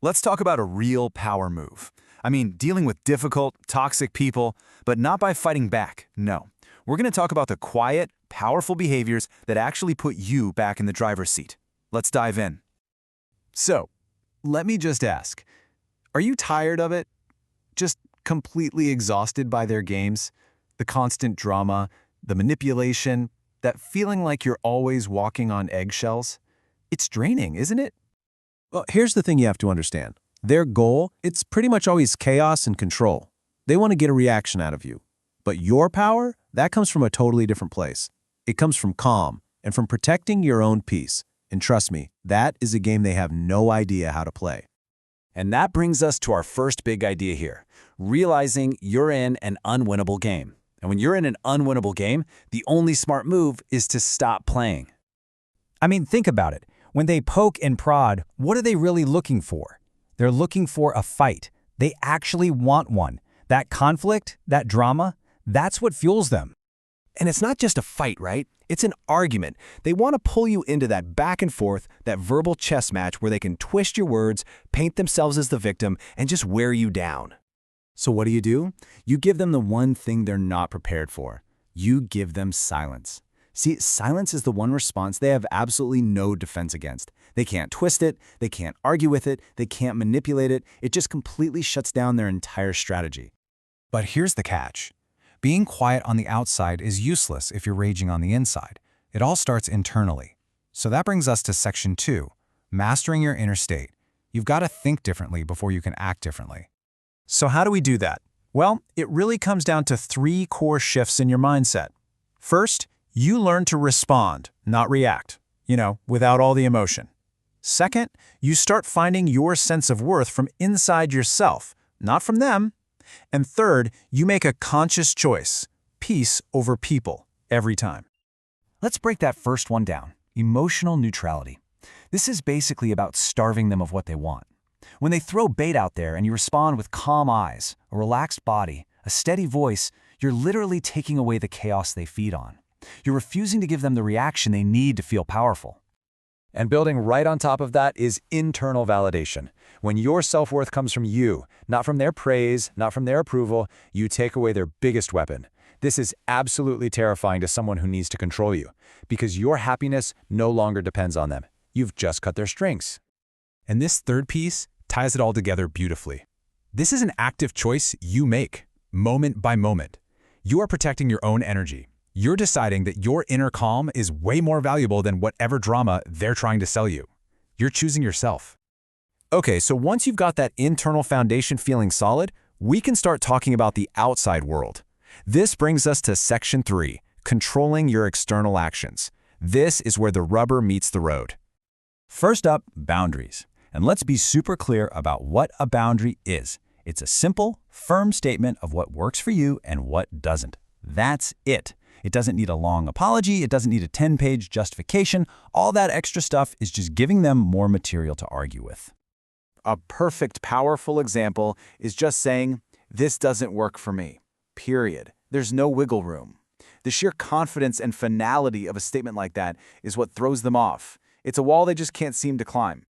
Let's talk about a real power move. I mean, dealing with difficult, toxic people, but not by fighting back, no. We're going to talk about the quiet, powerful behaviors that actually put you back in the driver's seat. Let's dive in. So, let me just ask, are you tired of it? Just completely exhausted by their games? The constant drama, the manipulation, that feeling like you're always walking on eggshells? It's draining, isn't it? Well, here's the thing you have to understand. Their goal, it's pretty much always chaos and control. They want to get a reaction out of you. But your power, that comes from a totally different place. It comes from calm and from protecting your own peace. And trust me, that is a game they have no idea how to play. And that brings us to our first big idea here, realizing you're in an unwinnable game. And when you're in an unwinnable game, the only smart move is to stop playing. I mean, think about it. When they poke and prod, what are they really looking for? They're looking for a fight. They actually want one. That conflict, that drama, that's what fuels them. And it's not just a fight, right? It's an argument. They want to pull you into that back and forth, that verbal chess match where they can twist your words, paint themselves as the victim, and just wear you down. So what do? You give them the one thing they're not prepared for. You give them silence. See, silence is the one response they have absolutely no defense against. They can't twist it, they can't argue with it, they can't manipulate it. It just completely shuts down their entire strategy. But here's the catch. Being quiet on the outside is useless if you're raging on the inside. It all starts internally. So that brings us to section 2, mastering your inner state. You've got to think differently before you can act differently. So how do we do that? Well, it really comes down to 3 core shifts in your mindset. First, you learn to respond, not react, without all the emotion. Second, you start finding your sense of worth from inside yourself, not from them. And third, you make a conscious choice, peace over people, every time. Let's break that first one down, emotional neutrality. This is basically about starving them of what they want. When they throw bait out there and you respond with calm eyes, a relaxed body, a steady voice, you're literally taking away the chaos they feed on. You're refusing to give them the reaction they need to feel powerful. And building right on top of that is internal validation. When your self-worth comes from you, not from their praise, not from their approval, you take away their biggest weapon. This is absolutely terrifying to someone who needs to control you, because your happiness no longer depends on them. You've just cut their strings. And this third piece ties it all together beautifully. This is an active choice you make, moment by moment. You are protecting your own energy. You're deciding that your inner calm is way more valuable than whatever drama they're trying to sell you. You're choosing yourself. Okay, so once you've got that internal foundation feeling solid, we can start talking about the outside world. This brings us to section 3, controlling your external actions. This is where the rubber meets the road. First up, boundaries. And let's be super clear about what a boundary is. It's a simple, firm statement of what works for you and what doesn't. That's it. It doesn't need a long apology. It doesn't need a 10-page justification. All that extra stuff is just giving them more material to argue with. A perfect, powerful example is just saying, this doesn't work for me, period. There's no wiggle room. The sheer confidence and finality of a statement like that is what throws them off. It's a wall they just can't seem to climb.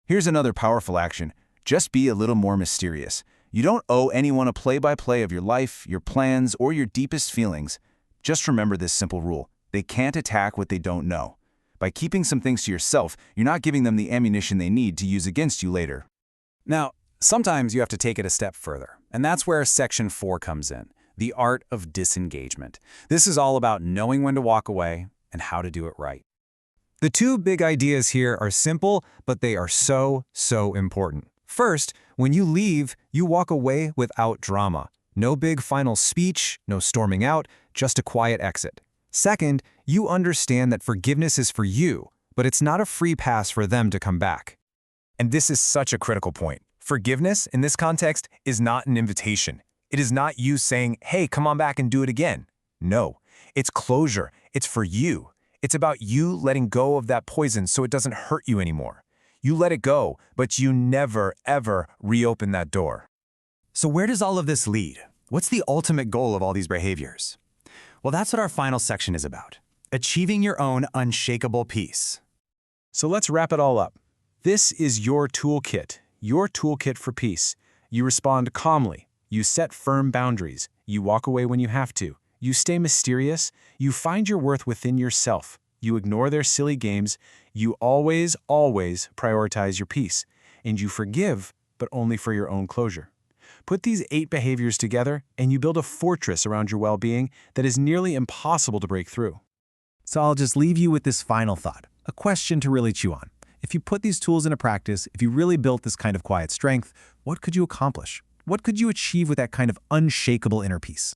Here's another powerful action. Just be a little more mysterious. You don't owe anyone a play-by-play of your life, your plans, or your deepest feelings. Just remember this simple rule. They can't attack what they don't know. By keeping some things to yourself, you're not giving them the ammunition they need to use against you later. Now, sometimes you have to take it a step further, and that's where section 4 comes in, the art of disengagement. This is all about knowing when to walk away and how to do it right. The 2 big ideas here are simple, but they are so important. First, when you leave, you walk away without drama. No big final speech, no storming out, just a quiet exit. Second, you understand that forgiveness is for you, but it's not a free pass for them to come back. And this is such a critical point. Forgiveness, in this context, is not an invitation. It is not you saying, hey, come on back and do it again. No, it's closure. It's for you. It's about you letting go of that poison so it doesn't hurt you anymore. You let it go, but you never, ever reopen that door. So where does all of this lead? What's the ultimate goal of all these behaviors? Well, that's what our final section is about. Achieving your own unshakable peace. So let's wrap it all up. This is your toolkit. Your toolkit for peace. You respond calmly. You set firm boundaries. You walk away when you have to. You stay mysterious. You find your worth within yourself. You ignore their silly games. You always, always prioritize your peace. And you forgive, but only for your own closure. Put these 8 behaviors together, and you build a fortress around your well-being that is nearly impossible to break through. So I'll just leave you with this final thought, a question to really chew on. If you put these tools into practice, if you really built this kind of quiet strength, what could you accomplish? What could you achieve with that kind of unshakable inner peace?